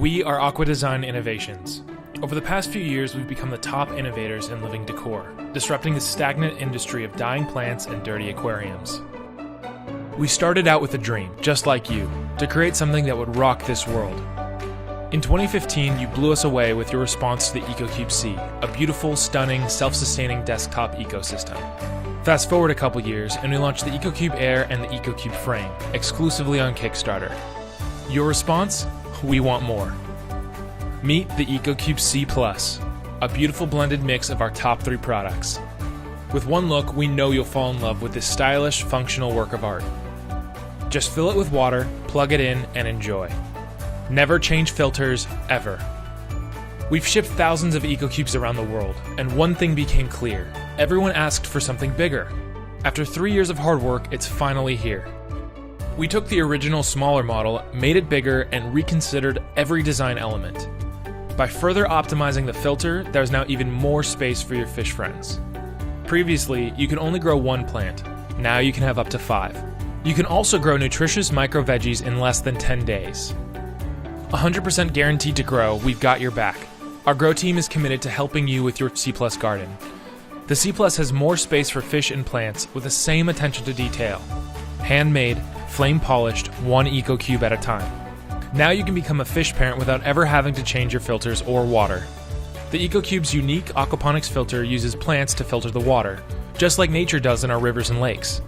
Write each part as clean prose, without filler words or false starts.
We are Aqua Design Innovations. Over the past few years, we've become the top innovators in living decor, disrupting the stagnant industry of dying plants and dirty aquariums. We started out with a dream, just like you, to create something that would rock this world. In 2015, you blew us away with your response to the EcoCube C, a beautiful, stunning, self-sustaining desktop ecosystem. Fast forward a couple years, and we launched the EcoCube Air and the EcoCube Frame, exclusively on Kickstarter. Your response? We want more. Meet the EcoCube C+, a beautiful blended mix of our top 3 products. With one look, we know you'll fall in love with this stylish, functional work of art. Just fill it with water, plug it in, and enjoy. Never change filters, ever. We've shipped thousands of EcoCubes around the world, and one thing became clear. Everyone asked for something bigger. After 3 years of hard work, it's finally here. We took the original smaller model, made it bigger, and reconsidered every design element. By further optimizing the filter, there's now even more space for your fish friends. Previously, you could only grow 1 plant. Now you can have up to 5. You can also grow nutritious micro veggies in less than 10 days. 100% guaranteed to grow, we've got your back. Our grow team is committed to helping you with your C+ garden. The C+ has more space for fish and plants with the same attention to detail. Handmade, flame polished, 1 EcoCube at a time. Now you can become a fish parent without ever having to change your filters or water. The EcoCube's unique aquaponics filter uses plants to filter the water, just like nature does in our rivers and lakes.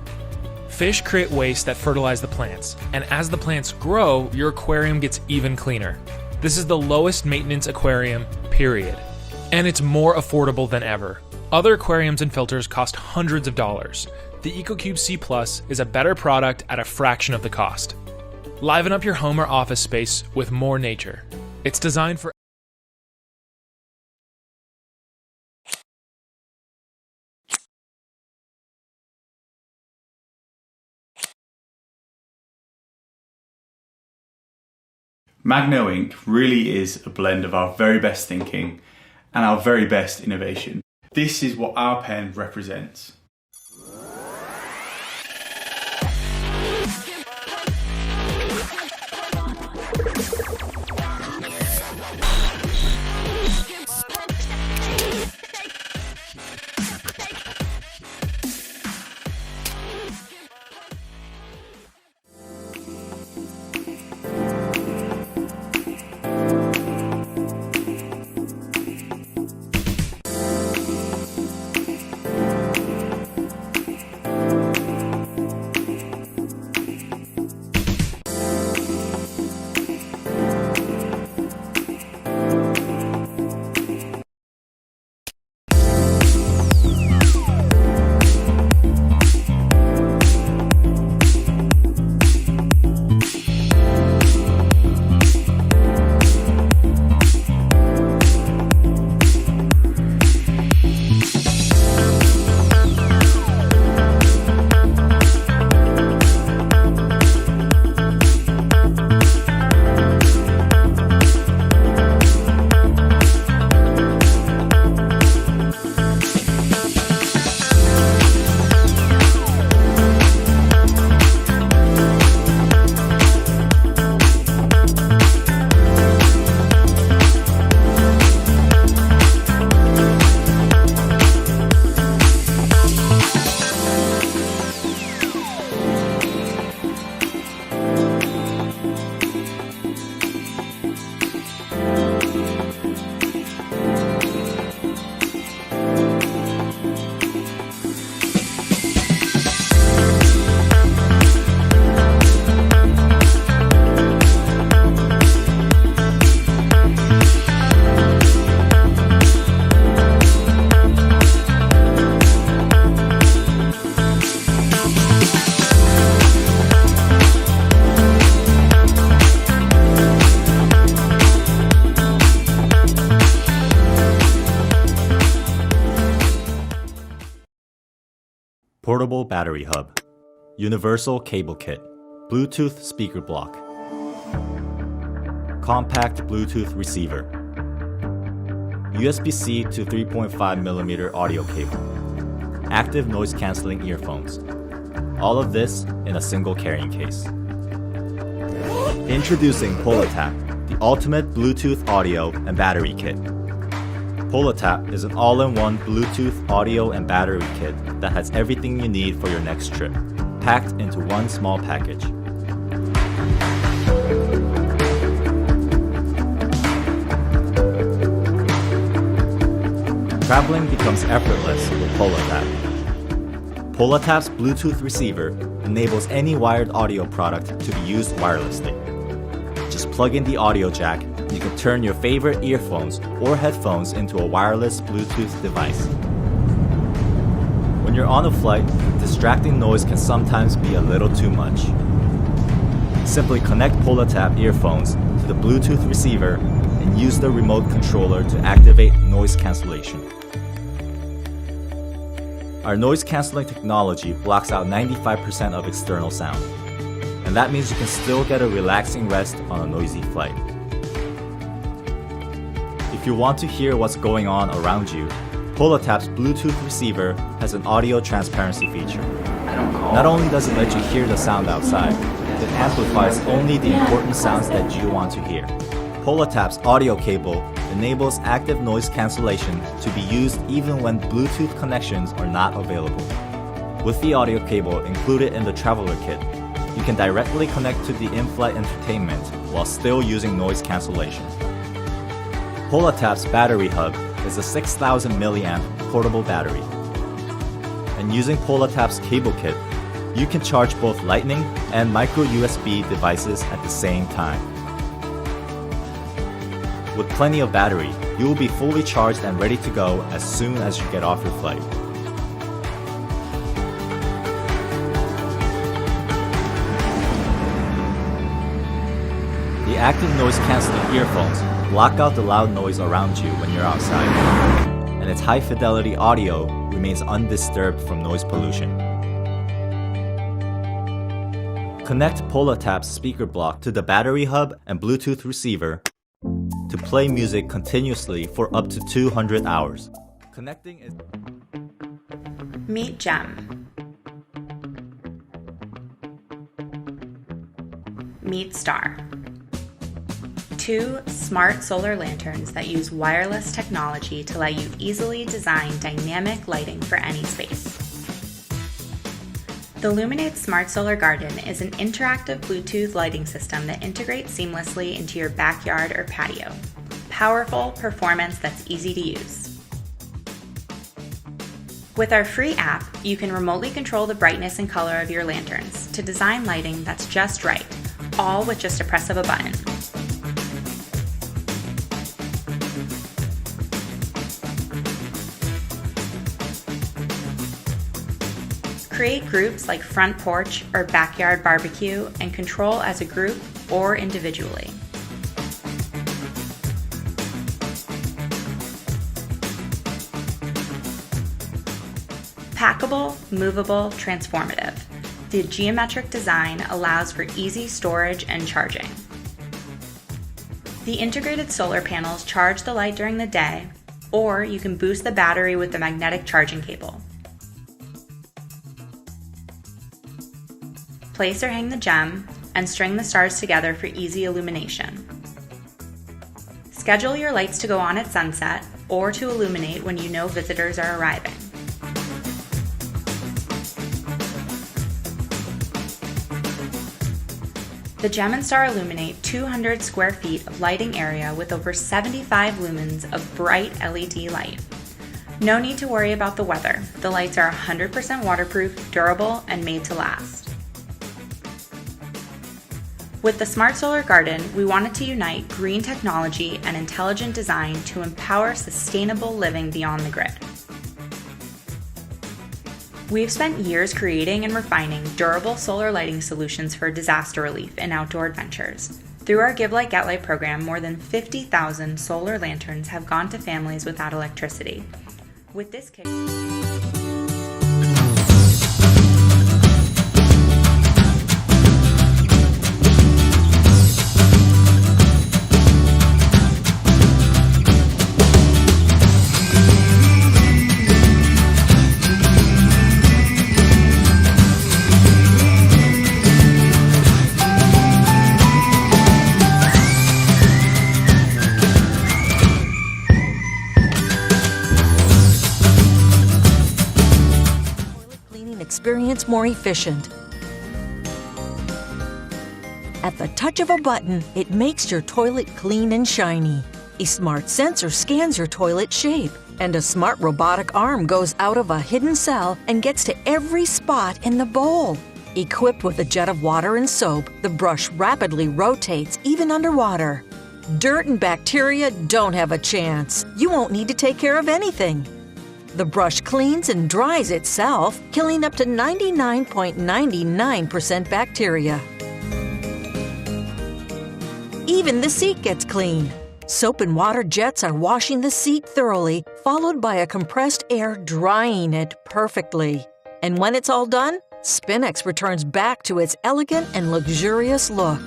Fish create waste that fertilize the plants, and as the plants grow, your aquarium gets even cleaner. This is the lowest maintenance aquarium, period. And it's more affordable than ever. Other aquariums and filters cost hundreds of dollars. The EcoCube C+ is a better product at a fraction of the cost. Liven up your home or office space with more nature. It's designed for Magno Ink really is a blend of our very best thinking and our very best innovation. This is what our pen represents. Portable battery hub, universal cable kit, Bluetooth speaker block, compact Bluetooth receiver, USB-C to 3.5mm audio cable, active noise cancelling earphones. All of this in a single carrying case. Introducing PolaTap, the ultimate Bluetooth audio and battery kit. PolaTap is an all-in-one Bluetooth audio and battery kit that has everything you need for your next trip, packed into one small package. Traveling becomes effortless with PolaTap. PolaTap's Bluetooth receiver enables any wired audio product to be used wirelessly. Just plug in the audio jack, and you can turn your favorite earphones or headphones into a wireless Bluetooth device. When you're on a flight, distracting noise can sometimes be a little too much. Simply connect PolaTap earphones to the Bluetooth receiver and use the remote controller to activate noise cancellation. Our noise cancelling technology blocks out 95% of external sound, and that means you can still get a relaxing rest on a noisy flight. If you want to hear what's going on around you, PolaTap's Bluetooth receiver has an audio transparency feature. Not only does it let you hear the sound outside, it amplifies only the important sounds that you want to hear. PolaTap's audio cable enables active noise cancellation to be used even when Bluetooth connections are not available. With the audio cable included in the traveler kit, you can directly connect to the in-flight entertainment while still using noise cancellation. PolaTap's battery hub is a 6,000 mAh portable battery. And using PolaTap's cable kit, you can charge both Lightning and micro USB devices at the same time. With plenty of battery, you will be fully charged and ready to go as soon as you get off your flight. The active noise cancelling earphones block out the loud noise around you when you're outside, and its high fidelity audio remains undisturbed from noise pollution. Connect PolaTap's speaker block to the battery hub and Bluetooth receiver to play music continuously for up to 200 hours. Connecting is... Meet Gem. Meet Star. Two smart solar lanterns that use wireless technology to let you easily design dynamic lighting for any space. The Luminate Smart Solar Garden is an interactive Bluetooth lighting system that integrates seamlessly into your backyard or patio. Powerful performance that's easy to use. With our free app, you can remotely control the brightness and color of your lanterns to design lighting that's just right, all with just a press of a button. Create groups like front porch or backyard barbecue and control as a group or individually. Packable, movable, transformative. The geometric design allows for easy storage and charging. The integrated solar panels charge the light during the day, or you can boost the battery with the magnetic charging cable. Place or hang the gem, and string the stars together for easy illumination. Schedule your lights to go on at sunset or to illuminate when you know visitors are arriving. The Gem and Star illuminate 200 square feet of lighting area with over 75 lumens of bright LED light. No need to worry about the weather. The lights are 100% waterproof, durable, and made to last. With the Smart Solar Garden, we wanted to unite green technology and intelligent design to empower sustainable living beyond the grid. We've spent years creating and refining durable solar lighting solutions for disaster relief and outdoor adventures. Through our Give Light Get Light program, more than 50,000 solar lanterns have gone to families without electricity. With this experience more efficient. At the touch of a button, it makes your toilet clean and shiny. A smart sensor scans your toilet shape, and a smart robotic arm goes out of a hidden cell and gets to every spot in the bowl. Equipped with a jet of water and soap, the brush rapidly rotates even underwater. Dirt and bacteria don't have a chance. You won't need to take care of anything. The brush cleans and dries itself, killing up to 99.99% bacteria. Even the seat gets clean. Soap and water jets are washing the seat thoroughly, followed by a compressed air drying it perfectly. And when it's all done, Spinex returns back to its elegant and luxurious look.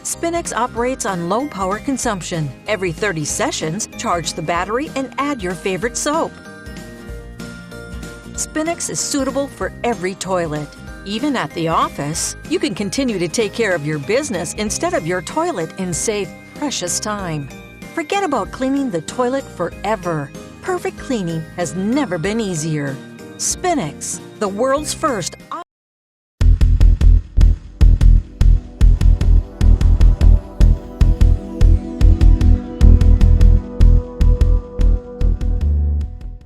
Spinex operates on low power consumption. Every 30 sessions, charge the battery and add your favorite soap. Spinex is suitable for every toilet. Even at the office, you can continue to take care of your business instead of your toilet and save precious time. Forget about cleaning the toilet forever. Perfect cleaning has never been easier. Spinex, the world's first